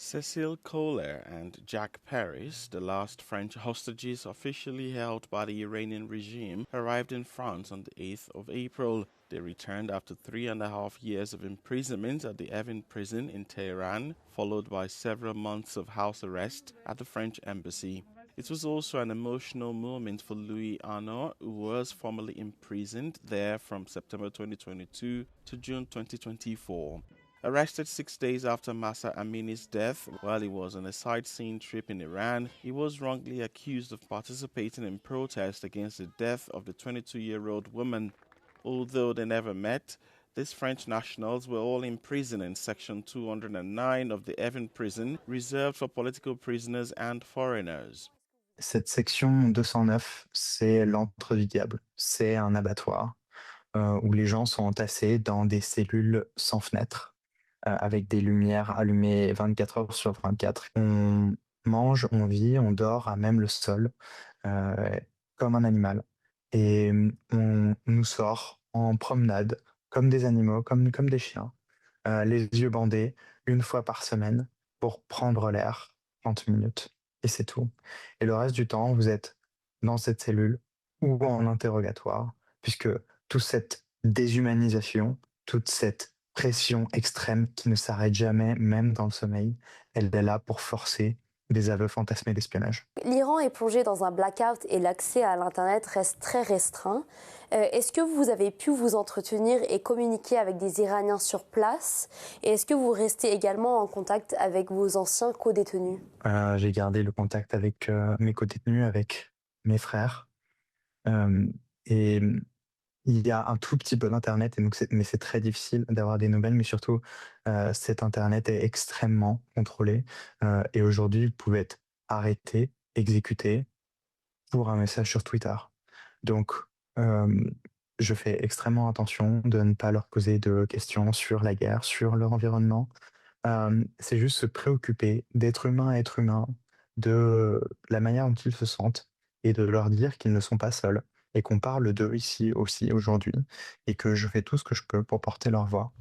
Cecile Kohler and Jack Paris, the last French hostages officially held by the Iranian regime, arrived in France on the 8th of April. They returned after 3.5 years of imprisonment at the Evin prison in Tehran, followed by several months of house arrest at the French embassy. It was also an emotional moment for Louis Arnaud, who was formerly imprisoned there from September 2022 to June 2024. Arrested 6 days after Masa Amini's death while he was on a sightseeing trip in Iran, he was wrongly accused of participating in protests against the death of the 22-year-old woman. Although they never met, these French nationals were all imprisoned in Section 209 of the Evin prison, reserved for political prisoners and foreigners. Cette section 209, c'est l'antre du diable. C'est un abattoir où les gens sont entassés dans des cellules sans fenêtres, avec des lumières allumées 24 heures sur 24. On mange, on vit, on dort à même le sol, comme un animal. Et on nous sort en promenade, comme des animaux, comme des chiens, les yeux bandés, une fois par semaine, pour prendre l'air, 30 minutes. Et c'est tout. Et le reste du temps, vous êtes dans cette cellule ou en interrogatoire, puisque toute cette déshumanisation, toute cette pression extrême qui ne s'arrête jamais, même dans le sommeil, elle est là pour forcer des aveux fantasmés d'espionnage. L'Iran est plongé dans un blackout et l'accès à l'Internet reste très restreint. Est-ce que vous avez pu vous entretenir et communiquer avec des Iraniens sur place? Et est-ce que vous restez également en contact avec vos anciens co-détenus? J'ai gardé le contact avec mes co-détenus, avec mes frères. Et il y a un tout petit peu d'Internet, et donc mais c'est très difficile d'avoir des nouvelles, mais surtout, cet Internet est extrêmement contrôlé. Et aujourd'hui, vous pouvez être arrêté, exécuté pour un message sur Twitter. Donc, je fais extrêmement attention de ne pas leur poser de questions sur la guerre, sur leur environnement. C'est juste se préoccuper d'être humain à être humain, de la manière dont ils se sentent, et de leur dire qu'ils ne sont pas seuls et qu'on parle d'eux ici aussi aujourd'hui et que je fais tout ce que je peux pour porter leur voix.